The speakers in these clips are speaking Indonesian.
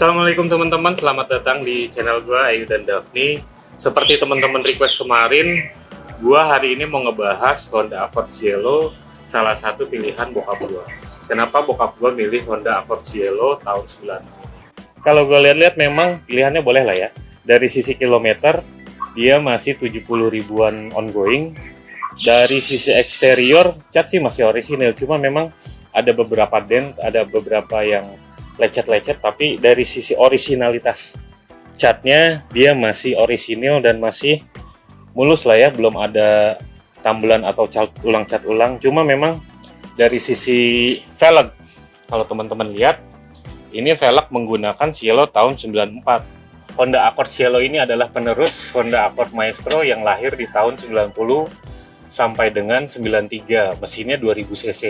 Assalamualaikum teman-teman, selamat datang di channel gua Ayu dan Daphne. Seperti teman-teman request kemarin, gua hari ini mau ngebahas Honda Accord Cielo, salah satu pilihan bokap gua. Kenapa bokap gua milih Honda Accord Cielo tahun 96? Kalau gua lihat-lihat memang pilihannya boleh lah ya. Dari sisi kilometer, dia masih 70 ribuan ongoing. Dari sisi eksterior, cat sih masih orisinil, cuma memang ada beberapa dent, ada beberapa yang lecet-lecet, tapi dari sisi orisinalitas catnya dia masih orisinil dan masih mulus lah ya, belum ada tambelan atau cat ulang. Cuma memang dari sisi velg, kalau teman-teman lihat, ini velg menggunakan Cielo tahun 94. Honda Accord Cielo ini adalah penerus Honda Accord Maestro yang lahir di tahun 90 sampai dengan 93, mesinnya 2000 cc.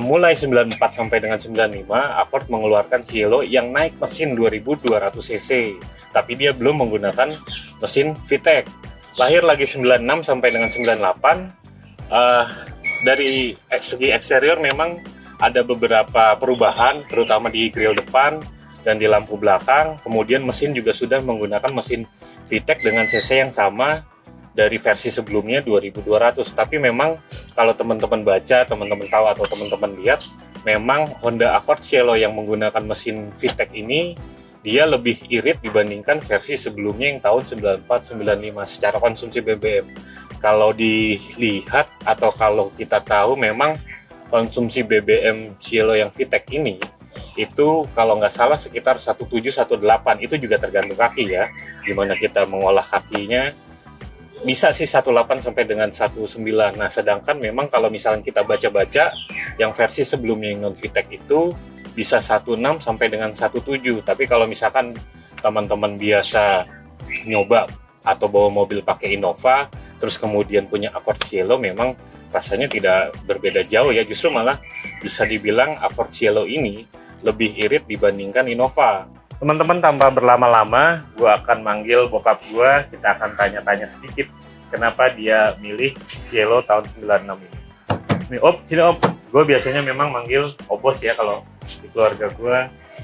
Mulai 94 sampai dengan 95, Accord mengeluarkan Cielo yang naik mesin 2200 cc, tapi dia belum menggunakan mesin VTEC. Lahir lagi 96 sampai dengan 98. Dari segi eksterior memang ada beberapa perubahan, terutama di grill depan dan di lampu belakang. Kemudian mesin juga sudah menggunakan mesin VTEC dengan cc yang sama dari versi sebelumnya 2200. Tapi memang kalau teman-teman baca, teman-teman tahu atau teman-teman lihat, memang Honda Accord Cielo yang menggunakan mesin VTEC ini dia lebih irit dibandingkan versi sebelumnya yang tahun 94-95 secara konsumsi BBM. Kalau dilihat atau kalau kita tahu, memang konsumsi BBM Cielo yang VTEC ini itu kalau nggak salah sekitar 17-18. Itu juga tergantung kaki ya, gimana kita mengolah kakinya. Bisa sih 18 sampai dengan 19. Nah, sedangkan memang kalau misalnya kita baca-baca yang versi sebelumnya yang non VTEC itu bisa 16 sampai dengan 17. Tapi kalau misalkan teman-teman biasa nyoba atau bawa mobil pakai Innova terus kemudian punya Accord Cielo, memang rasanya tidak berbeda jauh ya. Justru malah bisa dibilang Accord Cielo ini lebih irit dibandingkan Innova. Teman-teman, tanpa berlama-lama, gue akan manggil bokap gue. Kita akan tanya-tanya sedikit kenapa dia milih Cielo tahun 96 ini. Nih, Op, sini Op. Gue biasanya memang manggil Obos ya, kalau di keluarga gue,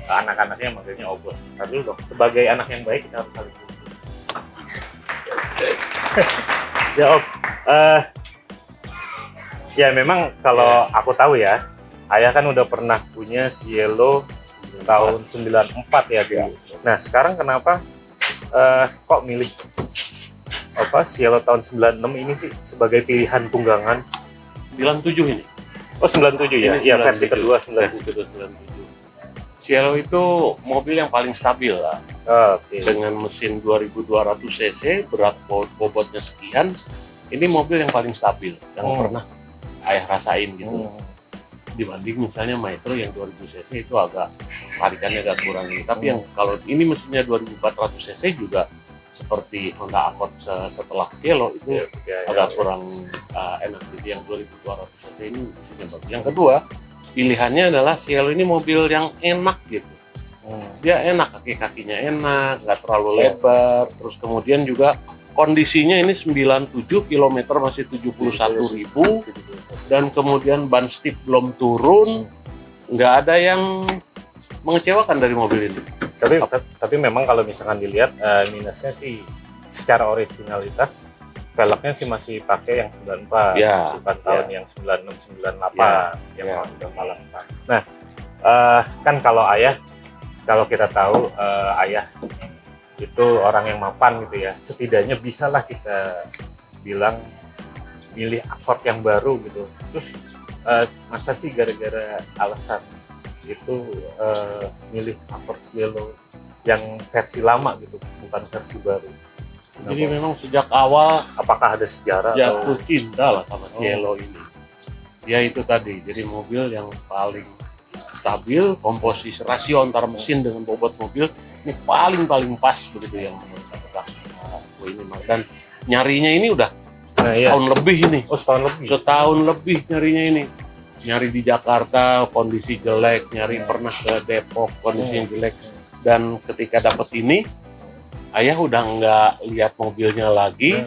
anak-anaknya manggilnya Obos. Tapi dong, sebagai anak yang baik kita harus saling tunggu. Ya Op, ya memang kalau aku tahu ya, ayah kan udah pernah punya Cielo tahun 94 ya dulu. Nah, sekarang kenapa kok milih Cielo tahun 96 ini sih sebagai pilihan tunggangan? 97 ini. Oh, 97 ya? Iya, versi kedua 97. Cielo itu mobil yang paling stabil lah. Oke. Dengan mesin 2200 cc, berat bobotnya sekian, ini mobil yang paling stabil yang pernah ayah rasain gitu. Dibanding misalnya Maestro yang 2000 cc itu agak tarikannya agak kurang ini. Tapi yang kalau ini mesinnya 2400 cc juga seperti Honda Accord setelah Cielo itu agak kurang enak. Jadi yang 2200 cc ini mesinnya bagus. Yang kedua, pilihannya adalah Cielo ini mobil yang enak gitu. Dia enak, kaki-kakinya enak, nggak terlalu lebar. Terus kemudian juga kondisinya ini 97 km masih 71.000, dan kemudian ban stip belum turun, nggak ada yang mengecewakan dari mobil ini. Tapi memang kalau misalkan dilihat minusnya sih secara originalitas, velgnya sih masih pakai yang 94, ya, bukan tahun yang 96-98 yang udah malang. Nah, kan kalau kita tahu ayah itu orang yang mapan gitu ya, setidaknya bisalah kita bilang milih Accord yang baru gitu. Terus masa sih gara-gara alasan itu milih Accord Cielo yang versi lama gitu, bukan versi baru? Jadi memang sejak awal apakah ada sejarah jatuh cinta lah sama Cielo ini. Dia itu tadi, jadi mobil yang paling stabil, komposisi rasio antara mesin dengan bobot mobil ini paling pas begitu yang menurut aku ini. Dan nyarinya ini udah setahun lebih ini. Oh, setahun lebih nyarinya ini. Nyari di Jakarta kondisi jelek, nyari pernah ke Depok kondisi jelek, dan ketika dapet ini ayah udah nggak lihat mobilnya lagi,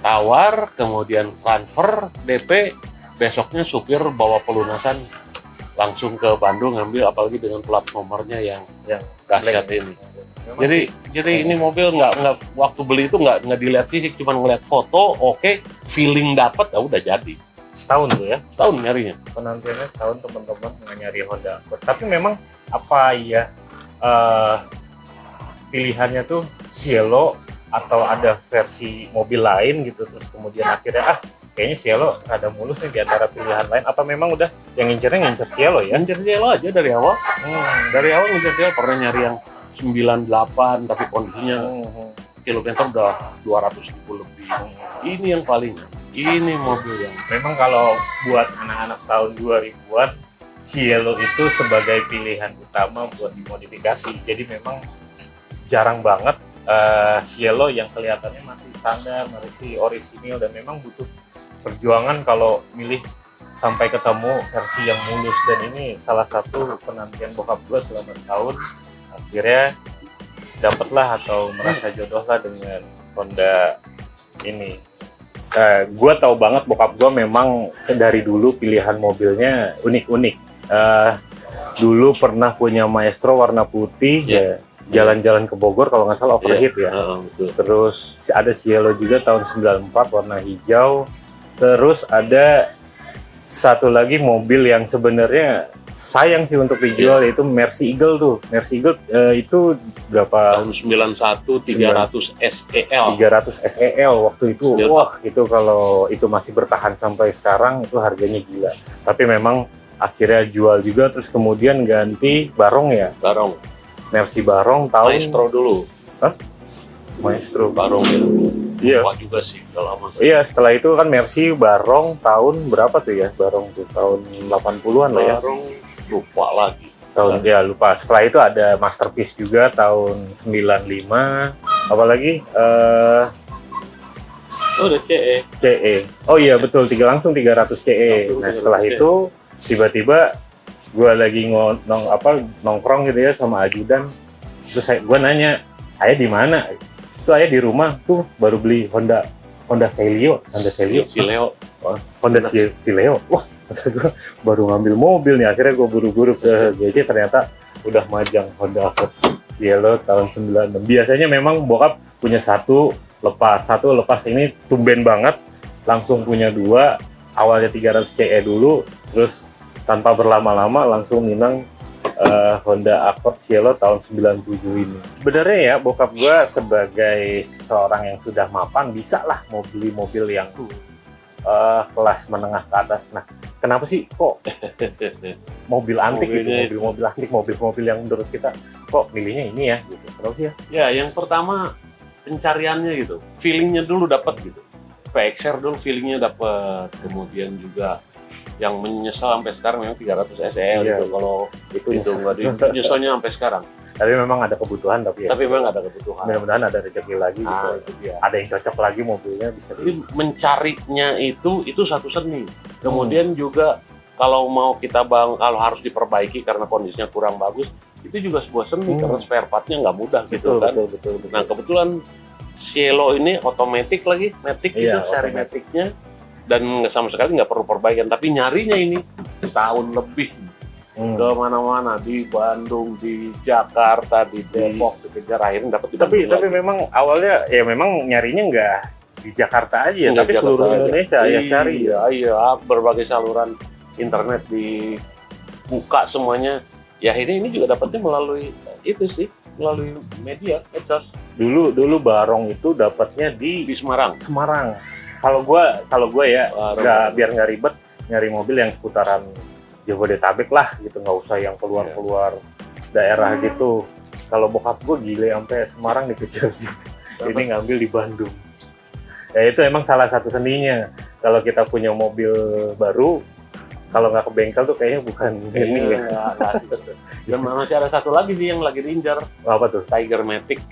tawar, kemudian transfer DP, besoknya supir bawa pelunasan langsung ke Bandung ngambil, apalagi dengan plat nomornya yang dahsyat ini. Memang Jadi ini mobil nggak waktu beli itu nggak dilihat fisik, cuma ngeliat foto, oke, feeling dapat, ya udah jadi. setahun tuh ya. Setahun nyarinya. Penantiannya setahun teman-teman nggak nyari Honda Accord. Tapi memang apa ya pilihannya tuh Cielo atau ada versi mobil lain gitu, terus kemudian akhirnya kayaknya Cielo ada mulus nih di antara pilihan lain, apa memang udah yang ngincer Cielo ya? Ngincer Cielo aja dari awal. Dari awal ngincer Cielo, pernah nyari yang 98 tapi kondisinya kilometer udah 200.000 lebih. Ini yang paling, ini mobil yang Memang kalau buat anak-anak tahun 2000-an, Cielo itu sebagai pilihan utama buat dimodifikasi. Jadi memang jarang banget Cielo yang kelihatannya masih standar, masih orisinil, dan memang butuh perjuangan kalau milih sampai ketemu versi yang mulus. Dan ini salah satu penantian bokap gue selama setahun, akhirnya dapatlah atau merasa jodoh lah dengan Honda ini. Gue tahu banget bokap gue memang dari dulu pilihan mobilnya unik-unik. Dulu pernah punya Maestro warna putih, ya jalan-jalan ke Bogor kalau nggak salah overheat ya. betul. Terus ada Cielo juga tahun 94 warna hijau. Terus ada satu lagi mobil yang sebenarnya sayang sih untuk dijual, yaitu Mercy Eagle tuh. Mercy Eagle itu berapa? Tahun 91 300 SEL. 300 SEL waktu itu. Ya. Wah, itu kalau itu masih bertahan sampai sekarang itu harganya gila. Tapi memang akhirnya jual juga, terus kemudian ganti Barong ya. Barong. Mercy Barong tahun Maestro dulu. Maestro. Barong ya. Iya. Wah juga sih kalau lama. Iya, setelah itu kan Mercy Barong tahun berapa tuh ya? Barong tuh tahun 80-an lah ya. Barong lupa lagi. Tahun ya lupa. Setelah itu ada Masterpiece juga tahun 95. Apalagi Oh, udah CE. CE. Oh iya betul, langsung 300 CE. Nah, setelah itu tiba-tiba gue lagi nongkrong gitu ya sama ajudan. Terus gue nanya, "Ayah di mana?" Itu ayah di rumah tuh baru beli Honda Cileo. Honda Cileo. Wah, maksud gue baru ngambil mobil nih. Akhirnya gue buru-buru ke GC, ternyata udah majang Honda Accord Cielo tahun 96. Biasanya memang bokap punya satu lepas ini tumben banget, langsung punya dua. Awalnya 300 CE dulu, terus tanpa berlama-lama langsung minang Honda Accord Cielo tahun 97 ini. Sebenarnya ya bokap gue sebagai seorang yang sudah mapan bisa lah mau beli mobil yang kelas menengah ke atas. Nah, kenapa sih kok mobil antik gitu, mobil-mobil yang menurut kita kok milihnya ini ya gitu? Kenapa sih ya? Ya, yang pertama pencariannya gitu, feelingnya dulu dapat gitu. PXR dulu feelingnya dapat, kemudian juga yang menyesal sampai sekarang memang 300 SEL Iya, gitu. Kalau itu nggak nyesalnya sampai sekarang. Tapi memang ada kebutuhan tapi ya. Tapi memang ada kebutuhan. Mudah-mudahan ada rezeki lagi gitu. Itu dia. Ada yang cocok lagi mobilnya bisa Jadi mencarinya itu satu seni. Kemudian juga kalau mau kita kalau harus diperbaiki karena kondisinya kurang bagus, itu juga sebuah seni karena spare partnya nggak mudah gitu kan. Betul. Nah kebetulan Cielo ini otomatis lagi, matic Iya, itu seri maticnya, dan sama sekali nggak perlu perbaikan. Tapi nyarinya ini setahun lebih ke mana-mana, di Bandung, di Jakarta, di Depok, dikejar, akhirnya dapat. Tapi memang awalnya ya memang nyarinya nggak di Jakarta aja, Nggak tapi Jakarta seluruh aja. Indonesia ya cari. Iya, berbagai saluran internet dibuka semuanya. Ya ini juga dapatnya melalui itu sih, melalui media, medsos. Dulu Barong itu dapatnya di Di Semarang. Kalau gua ya biar nggak ribet nyari mobil yang seputaran Jabodetabek lah gitu, nggak usah yang keluar daerah gitu. Kalau bokap gua gile sampai Semarang dikejar sih. Ini ngambil di Bandung. Ya itu emang salah satu seninya. Kalau kita punya mobil baru, kalau nggak ke bengkel tuh kayaknya bukan ini ya. Dan masih ada satu lagi nih yang lagi diincar, Apa tuh? Tiger Matic.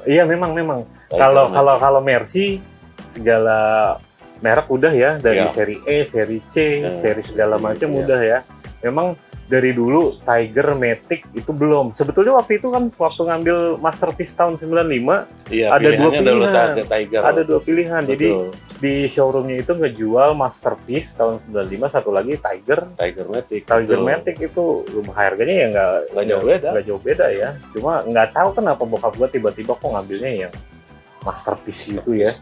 Iya memang. Kalau Mercy segala merek udah ya, dari Iya. seri E, seri C, seri segala macam udah ya. Memang dari dulu Tiger, Matic itu belum. Sebetulnya waktu itu kan waktu ngambil Masterpiece tahun 95 Iya, ada dua pilihannya adalah pilihan. Tiger. Ada dua pilihan. Jadi Betul. di showroomnya itu ngejual Masterpiece tahun 95, satu lagi Tiger. Tiger Matic. Tiger Betul. Matic itu harganya ya Nggak jauh beda. nggak jauh beda ya. Cuma nggak tahu kenapa bokap gua tiba-tiba kok ngambilnya yang Masterpiece itu ya.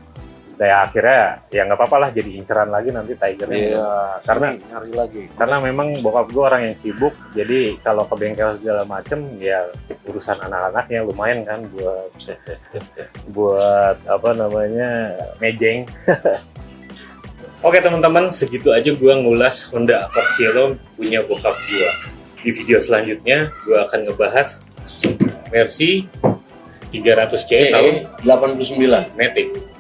Dan akhirnya ya nggak apa-apa lah, jadi inceran lagi nanti Tigernya. Iya, Karena- nyari lagi. Karena memang bokap gue orang yang sibuk, jadi kalau ke bengkel segala macem ya urusan anak-anaknya lumayan kan buat apa namanya mejeng. Oke teman-teman, segitu aja gue ngulas Honda Accord Cielo punya bokap gue. Di video selanjutnya gue akan ngebahas versi 300C tahun 89.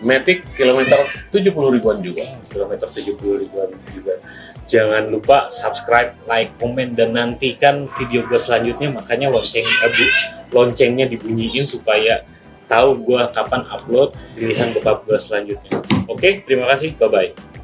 Matic kilometer 70 ribuan juga. kilometer 70 ribuan juga. Jangan lupa subscribe, like, komen, dan nantikan video gue selanjutnya. Makanya loncengnya dibunyiin supaya tahu gue kapan upload pilihan bokap gue selanjutnya. Oke, terima kasih, bye-bye.